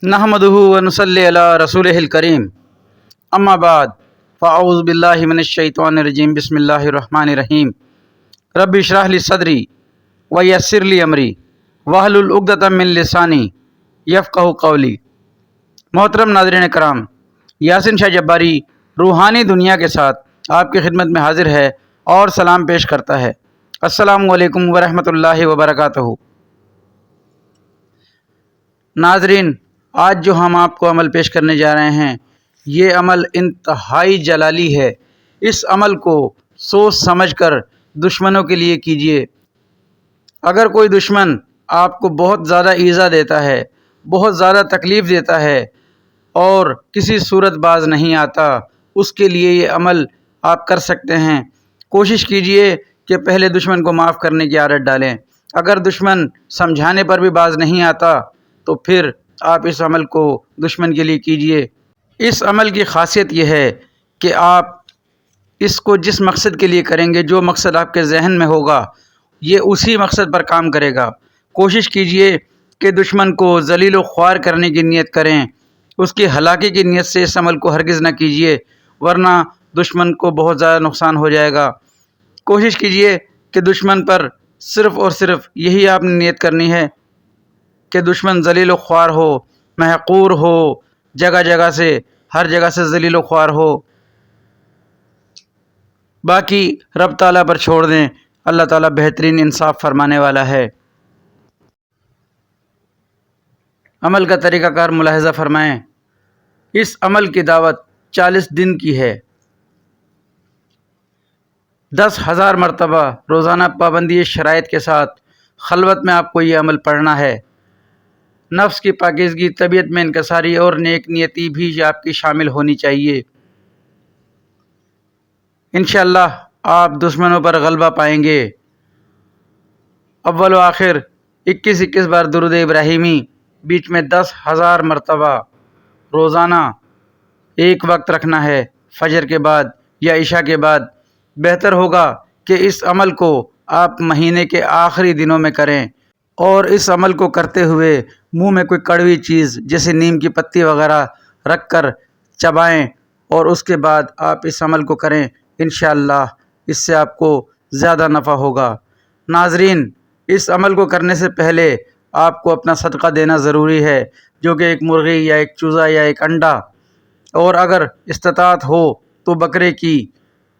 نحمدہ و نصلی علی رسولہ الکریم اما بعد فاعوذ باللہ من الشیطان الرجیم بسم اللہ الرحمن الرحیم رب اشرح لی صدری ویسر لی امری واحلل عقدۃ من لسانی یفقہوا قولی۔ محترم ناظرین کرام، یاسین شاہ جباری روحانی دنیا کے ساتھ آپ کی خدمت میں حاضر ہے اور سلام پیش کرتا ہے۔ السلام علیکم ورحمۃ اللہ وبرکاتہ۔ ناظرین، آج جو ہم آپ کو عمل پیش کرنے جا رہے ہیں، یہ عمل انتہائی جلالی ہے۔ اس عمل کو سوچ سمجھ کر دشمنوں کے لیے کیجیے۔ اگر کوئی دشمن آپ کو بہت زیادہ ایذا دیتا ہے، بہت زیادہ تکلیف دیتا ہے اور کسی صورت باز نہیں آتا، اس کے لیے یہ عمل آپ کر سکتے ہیں۔ کوشش کیجیے کہ پہلے دشمن کو معاف کرنے کی عادت ڈالیں۔ اگر دشمن سمجھانے پر بھی باز نہیں آتا تو پھر آپ اس عمل کو دشمن کے لیے کیجیے۔ اس عمل کی خاصیت یہ ہے کہ آپ اس کو جس مقصد کے لیے کریں گے، جو مقصد آپ کے ذہن میں ہوگا، یہ اسی مقصد پر کام کرے گا۔ کوشش کیجیے کہ دشمن کو ذلیل و خوار کرنے کی نیت کریں، اس کی ہلاکی کی نیت سے اس عمل کو ہرگز نہ کیجیے، ورنہ دشمن کو بہت زیادہ نقصان ہو جائے گا۔ کوشش کیجیے کہ دشمن پر صرف اور صرف یہی آپ نے نیت کرنی ہے کہ دشمن ذلیل و خوار ہو، محقور ہو، جگہ جگہ سے، ہر جگہ سے ذلیل و خوار ہو۔ باقی رب تعالیٰ پر چھوڑ دیں، اللہ تعالیٰ بہترین انصاف فرمانے والا ہے۔ عمل کا طریقہ کار ملاحظہ فرمائیں۔ اس عمل کی دعوت 40 دن کی ہے۔ 10,000 مرتبہ روزانہ پابندی شرائط کے ساتھ خلوت میں آپ کو یہ عمل پڑھنا ہے۔ نفس کی پاکیزگی، طبیعت میں انکساری اور نیک نیتی بھی آپ کی شامل ہونی چاہیے۔ انشاءاللہ آپ دشمنوں پر غلبہ پائیں گے۔ اول و آخر 21 بار درود ابراہیمی، بیچ میں 10,000 مرتبہ روزانہ ایک وقت رکھنا ہے، فجر کے بعد یا عشاء کے بعد۔ بہتر ہوگا کہ اس عمل کو آپ مہینے کے آخری دنوں میں کریں، اور اس عمل کو کرتے ہوئے منہ میں کوئی کڑوی چیز جیسے نیم کی پتی وغیرہ رکھ کر چبائیں، اور اس کے بعد آپ اس عمل کو کریں۔ انشاءاللہ اس سے آپ کو زیادہ نفع ہوگا۔ ناظرین، اس عمل کو کرنے سے پہلے آپ کو اپنا صدقہ دینا ضروری ہے، جو کہ ایک مرغی یا ایک چوزا یا ایک انڈا، اور اگر استطاعت ہو تو بکرے کی،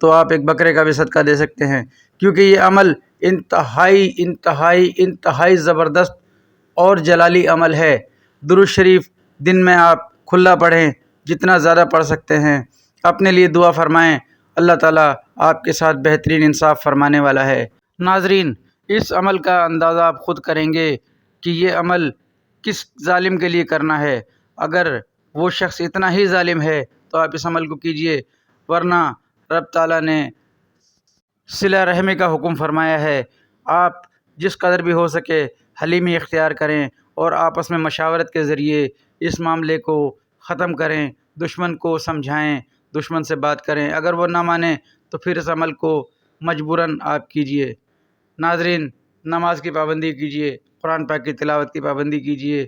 تو آپ ایک بکرے کا بھی صدقہ دے سکتے ہیں، کیونکہ یہ عمل انتہائی انتہائی انتہائی زبردست اور جلالی عمل ہے۔ درود شریف دن میں آپ کھلا پڑھیں، جتنا زیادہ پڑھ سکتے ہیں۔ اپنے لیے دعا فرمائیں، اللہ تعالیٰ آپ کے ساتھ بہترین انصاف فرمانے والا ہے۔ ناظرین، اس عمل کا اندازہ آپ خود کریں گے کہ یہ عمل کس ظالم کے لیے کرنا ہے۔ اگر وہ شخص اتنا ہی ظالم ہے تو آپ اس عمل کو کیجیے، ورنہ رب تعالیٰ نے صلہ رحمی کا حکم فرمایا ہے۔ آپ جس قدر بھی ہو سکے حلیمی اختیار کریں اور آپس میں مشاورت کے ذریعے اس معاملے کو ختم کریں، دشمن کو سمجھائیں، دشمن سے بات کریں۔ اگر وہ نہ مانے تو پھر اس عمل کو مجبوراً آپ کیجیے۔ ناظرین، نماز کی پابندی کیجیے، قرآن پاک کی تلاوت کی پابندی کیجیے۔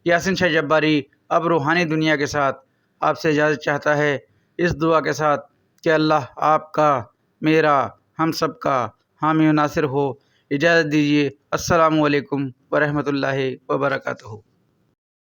یاسین شاہ جباری اب روحانی دنیا کے ساتھ آپ سے اجازت چاہتا ہے، اس دعا کے ساتھ کہ اللہ آپ کا، میرا، ہم سب کا حامی و ناصر ہو۔ اجازت دیجیے۔ السلام علیکم ورحمۃ اللہ وبرکاتہ۔